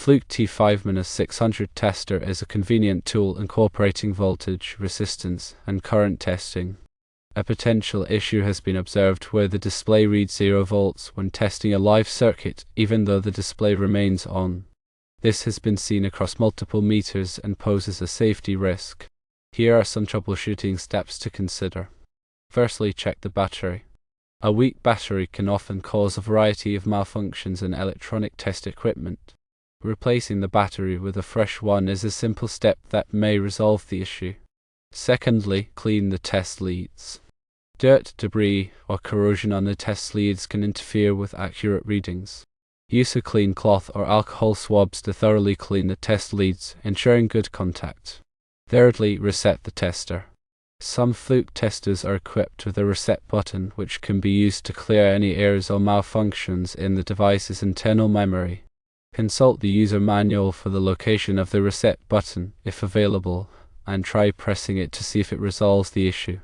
Fluke T5-600 tester is a convenient tool incorporating voltage, resistance, and current testing. A potential issue has been observed where the display reads 0 volts when testing a live circuit, even though the display remains on. This has been seen across multiple meters and poses a safety risk. Here are some troubleshooting steps to consider. Firstly, check the battery. A weak battery can often cause a variety of malfunctions in electronic test equipment. Replacing the battery with a fresh one is a simple step that may resolve the issue. Secondly, clean the test leads. Dirt, debris, or corrosion on the test leads can interfere with accurate readings. Use a clean cloth or alcohol swabs to thoroughly clean the test leads, ensuring good contact. Thirdly, reset the tester. Some Fluke testers are equipped with a reset button which can be used to clear any errors or malfunctions in the device's internal memory. Consult the user manual for the location of the reset button, if available, and try pressing it to see if it resolves the issue.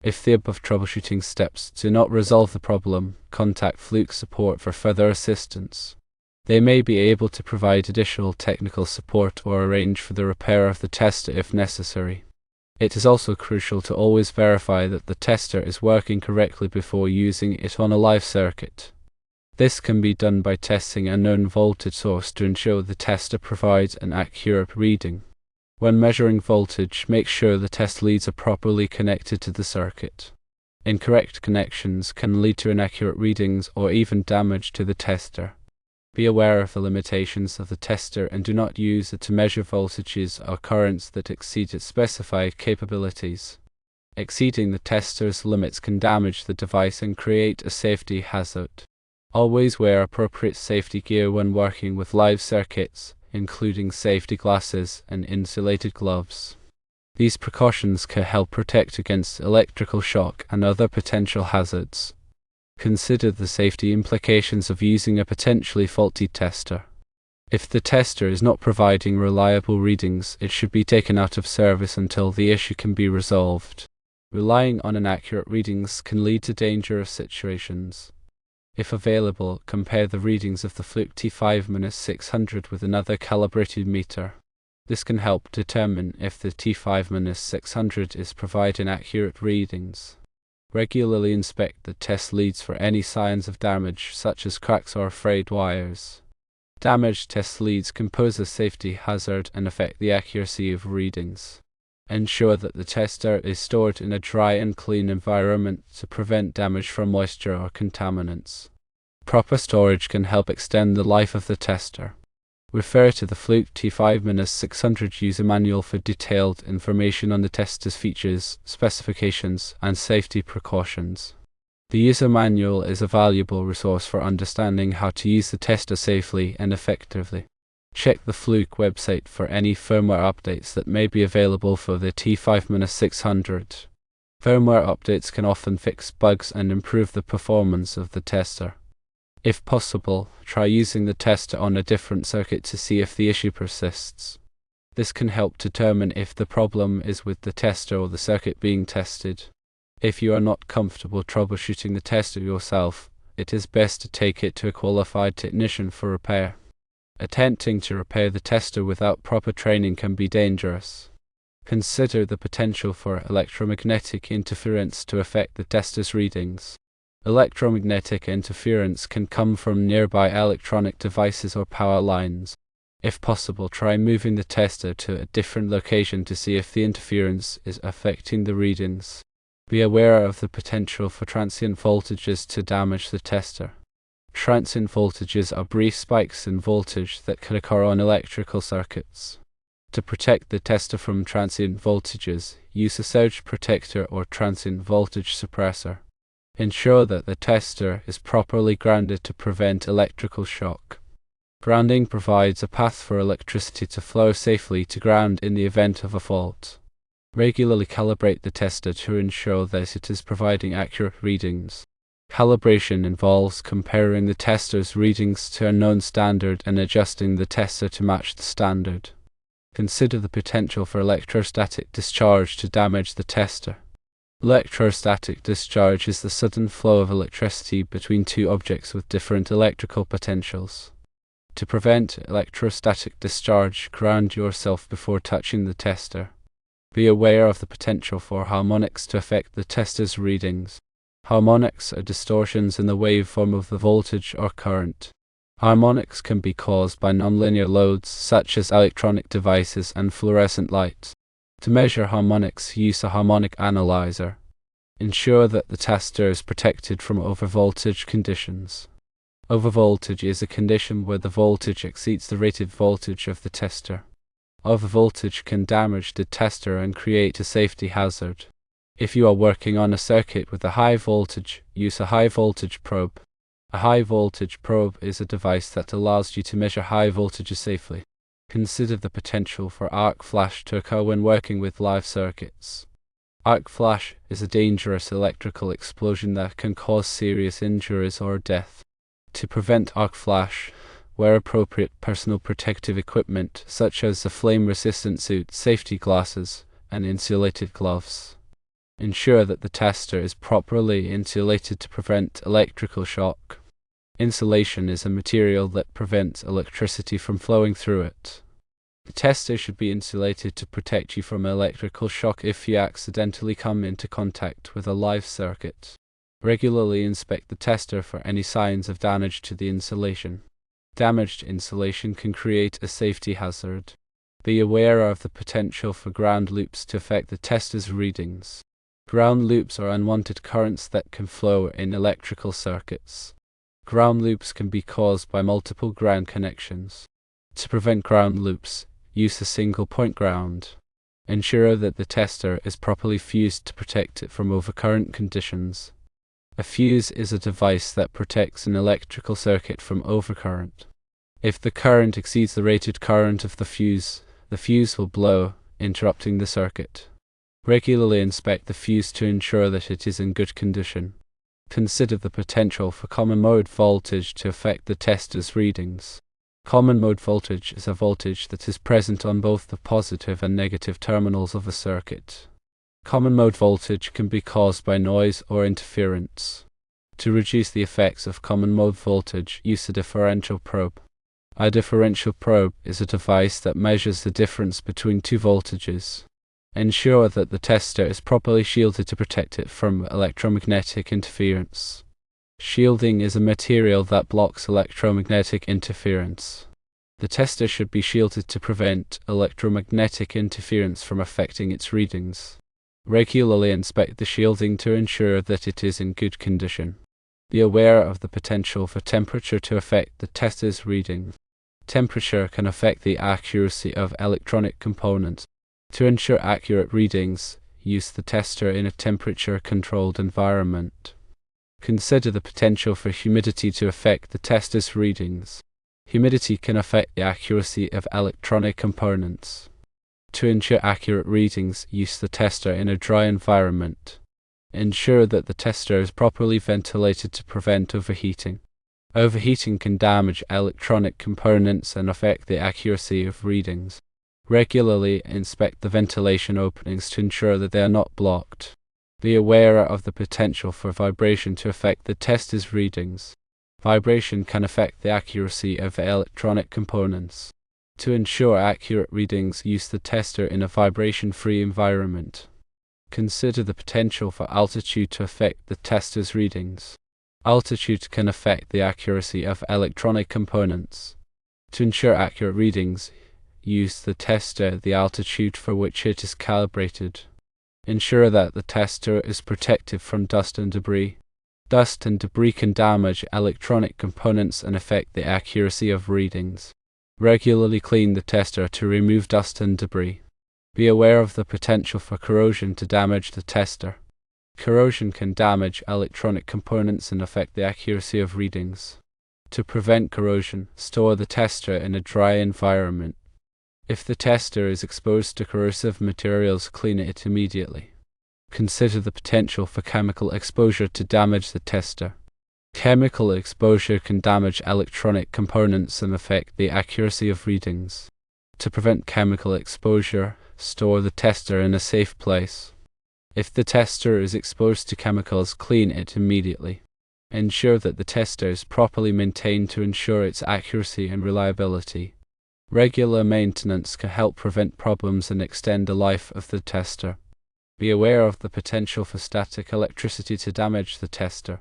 If the above troubleshooting steps do not resolve the problem, contact Fluke support for further assistance. They may be able to provide additional technical support or arrange for the repair of the tester if necessary. It is also crucial to always verify that the tester is working correctly before using it on a live circuit. This can be done by testing a known voltage source to ensure the tester provides an accurate reading. When measuring voltage, make sure the test leads are properly connected to the circuit. Incorrect connections can lead to inaccurate readings or even damage to the tester. Be aware of the limitations of the tester and do not use it to measure voltages or currents that exceed its specified capabilities. Exceeding the tester's limits can damage the device and create a safety hazard. Always wear appropriate safety gear when working with live circuits, including safety glasses and insulated gloves. These precautions can help protect against electrical shock and other potential hazards. Consider the safety implications of using a potentially faulty tester. If the tester is not providing reliable readings, it should be taken out of service until the issue can be resolved. Relying on inaccurate readings can lead to dangerous situations. If available, compare the readings of the Fluke T5-600 with another calibrated meter. This can help determine if the T5-600 is providing accurate readings. Regularly inspect the test leads for any signs of damage, such as cracks or frayed wires. Damaged test leads can pose a safety hazard and affect the accuracy of readings. Ensure that the tester is stored in a dry and clean environment to prevent damage from moisture or contaminants. Proper storage can help extend the life of the tester. Refer to the Fluke T5-600 user manual for detailed information on the tester's features, specifications, and safety precautions. The user manual is a valuable resource for understanding how to use the tester safely and effectively. Check the Fluke website for any firmware updates that may be available for the T5-600. Firmware updates can often fix bugs and improve the performance of the tester. If possible, try using the tester on a different circuit to see if the issue persists. This can help determine if the problem is with the tester or the circuit being tested. If you are not comfortable troubleshooting the tester yourself, it is best to take it to a qualified technician for repair. Attempting to repair the tester without proper training can be dangerous. Consider the potential for electromagnetic interference to affect the tester's readings. Electromagnetic interference can come from nearby electronic devices or power lines. If possible, try moving the tester to a different location to see if the interference is affecting the readings. Be aware of the potential for transient voltages to damage the tester. Transient voltages are brief spikes in voltage that can occur on electrical circuits. To protect the tester from transient voltages, use a surge protector or transient voltage suppressor. Ensure that the tester is properly grounded to prevent electrical shock. Grounding provides a path for electricity to flow safely to ground in the event of a fault. Regularly calibrate the tester to ensure that it is providing accurate readings. Calibration involves comparing the tester's readings to a known standard and adjusting the tester to match the standard. Consider the potential for electrostatic discharge to damage the tester. Electrostatic discharge is the sudden flow of electricity between two objects with different electrical potentials. To prevent electrostatic discharge, ground yourself before touching the tester. Be aware of the potential for harmonics to affect the tester's readings. Harmonics are distortions in the waveform of the voltage or current. Harmonics can be caused by nonlinear loads such as electronic devices and fluorescent lights. To measure harmonics, use a harmonic analyzer. Ensure that the tester is protected from overvoltage conditions. Overvoltage is a condition where the voltage exceeds the rated voltage of the tester. Overvoltage can damage the tester and create a safety hazard. If you are working on a circuit with a high voltage, use a high voltage probe. A high voltage probe is a device that allows you to measure high voltages safely. Consider the potential for arc flash to occur when working with live circuits. Arc flash is a dangerous electrical explosion that can cause serious injuries or death. To prevent arc flash, wear appropriate personal protective equipment such as a flame-resistant suit, safety glasses, and insulated gloves. Ensure that the tester is properly insulated to prevent electrical shock. Insulation is a material that prevents electricity from flowing through it. The tester should be insulated to protect you from electrical shock if you accidentally come into contact with a live circuit. Regularly inspect the tester for any signs of damage to the insulation. Damaged insulation can create a safety hazard. Be aware of the potential for ground loops to affect the tester's readings. Ground loops are unwanted currents that can flow in electrical circuits. Ground loops can be caused by multiple ground connections. To prevent ground loops, use a single point ground. Ensure that the tester is properly fused to protect it from overcurrent conditions. A fuse is a device that protects an electrical circuit from overcurrent. If the current exceeds the rated current of the fuse will blow, interrupting the circuit. Regularly inspect the fuse to ensure that it is in good condition. Consider the potential for common mode voltage to affect the tester's readings. Common mode voltage is a voltage that is present on both the positive and negative terminals of a circuit. Common mode voltage can be caused by noise or interference. To reduce the effects of common mode voltage, use a differential probe. A differential probe is a device that measures the difference between two voltages. Ensure that the tester is properly shielded to protect it from electromagnetic interference. Shielding is a material that blocks electromagnetic interference. The tester should be shielded to prevent electromagnetic interference from affecting its readings. Regularly inspect the shielding to ensure that it is in good condition. Be aware of the potential for temperature to affect the tester's reading. Temperature can affect the accuracy of electronic components. To ensure accurate readings, use the tester in a temperature-controlled environment. Consider the potential for humidity to affect the tester's readings. Humidity can affect the accuracy of electronic components. To ensure accurate readings, use the tester in a dry environment. Ensure that the tester is properly ventilated to prevent overheating. Overheating can damage electronic components and affect the accuracy of readings. Regularly inspect the ventilation openings to ensure that they are not blocked. Be aware of the potential for vibration to affect the tester's readings. Vibration can affect the accuracy of electronic components. To ensure accurate readings, use the tester in a vibration-free environment. Consider the potential for altitude to affect the tester's readings. Altitude can affect the accuracy of electronic components. To ensure accurate readings, use the tester at the altitude for which it is calibrated. Ensure that the tester is protected from dust and debris. Dust and debris can damage electronic components and affect the accuracy of readings. Regularly clean the tester to remove dust and debris. Be aware of the potential for corrosion to damage the tester. Corrosion can damage electronic components and affect the accuracy of readings. To prevent corrosion, store the tester in a dry environment. If the tester is exposed to corrosive materials, clean it immediately. Consider the potential for chemical exposure to damage the tester. Chemical exposure can damage electronic components and affect the accuracy of readings. To prevent chemical exposure, store the tester in a safe place. If the tester is exposed to chemicals, clean it immediately. Ensure that the tester is properly maintained to ensure its accuracy and reliability. Regular maintenance can help prevent problems and extend the life of the tester. Be aware of the potential for static electricity to damage the tester.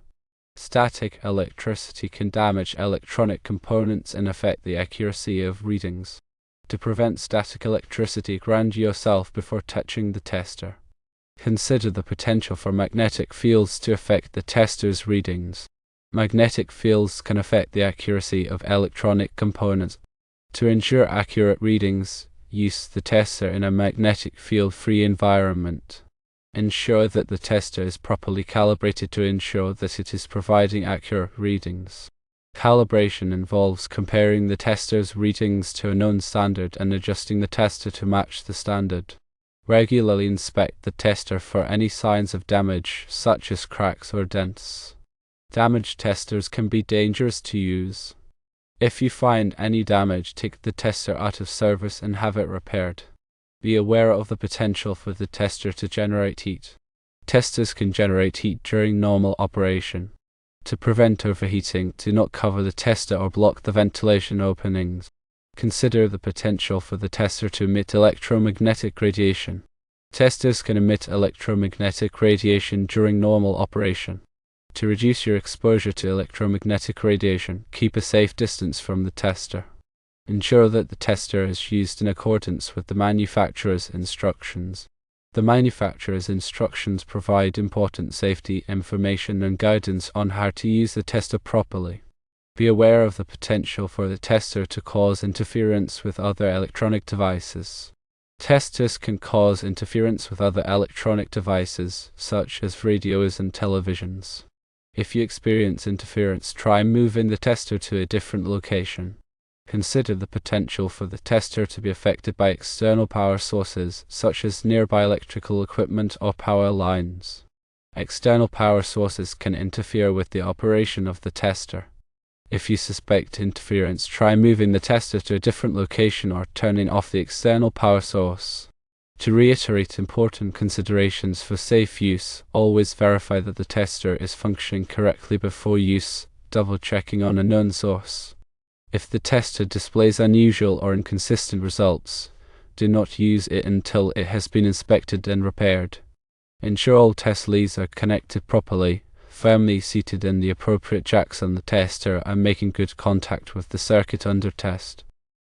Static electricity can damage electronic components and affect the accuracy of readings. To prevent static electricity, ground yourself before touching the tester. Consider the potential for magnetic fields to affect the tester's readings. Magnetic fields can affect the accuracy of electronic components. To ensure accurate readings, use the tester in a magnetic field-free environment. Ensure that the tester is properly calibrated to ensure that it is providing accurate readings. Calibration involves comparing the tester's readings to a known standard and adjusting the tester to match the standard. Regularly inspect the tester for any signs of damage, such as cracks or dents. Damaged testers can be dangerous to use. If you find any damage, take the tester out of service and have it repaired. Be aware of the potential for the tester to generate heat. Testers can generate heat during normal operation. To prevent overheating, do not cover the tester or block the ventilation openings. Consider the potential for the tester to emit electromagnetic radiation. Testers can emit electromagnetic radiation during normal operation. To reduce your exposure to electromagnetic radiation, keep a safe distance from the tester. Ensure that the tester is used in accordance with the manufacturer's instructions. The manufacturer's instructions provide important safety information and guidance on how to use the tester properly. Be aware of the potential for the tester to cause interference with other electronic devices. Testers can cause interference with other electronic devices, such as radios and televisions. If you experience interference, try moving the tester to a different location. Consider the potential for the tester to be affected by external power sources, such as nearby electrical equipment or power lines. External power sources can interfere with the operation of the tester. If you suspect interference, try moving the tester to a different location or turning off the external power source. To reiterate important considerations for safe use, always verify that the tester is functioning correctly before use, double-checking on a known source. If the tester displays unusual or inconsistent results, do not use it until it has been inspected and repaired. Ensure all test leads are connected properly, firmly seated in the appropriate jacks on the tester, and making good contact with the circuit under test.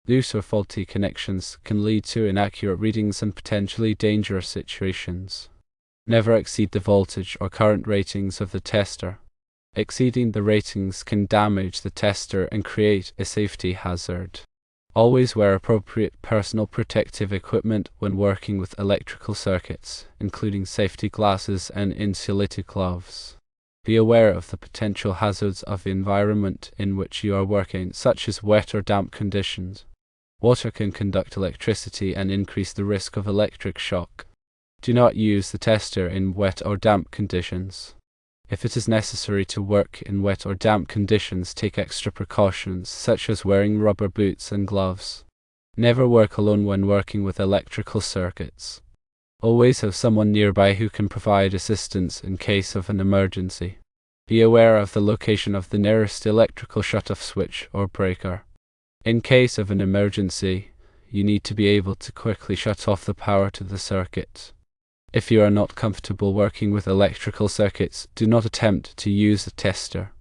Loose or faulty connections can lead to inaccurate readings and potentially dangerous situations. Never exceed the voltage or current ratings of the tester. Exceeding the ratings can damage the tester and create a safety hazard. Always wear appropriate personal protective equipment when working with electrical circuits, including safety glasses and insulated gloves. Be aware of the potential hazards of the environment in which you are working, such as wet or damp conditions. Water can conduct electricity and increase the risk of electric shock. Do not use the tester in wet or damp conditions. If it is necessary to work in wet or damp conditions, take extra precautions, such as wearing rubber boots and gloves. Never work alone when working with electrical circuits. Always have someone nearby who can provide assistance in case of an emergency. Be aware of the location of the nearest electrical shutoff switch or breaker. In case of an emergency, you need to be able to quickly shut off the power to the circuit. If you are not comfortable working with electrical circuits, do not attempt to use a tester.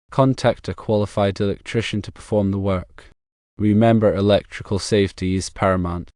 Contact a qualified electrician to perform the work. Remember, electrical safety is paramount.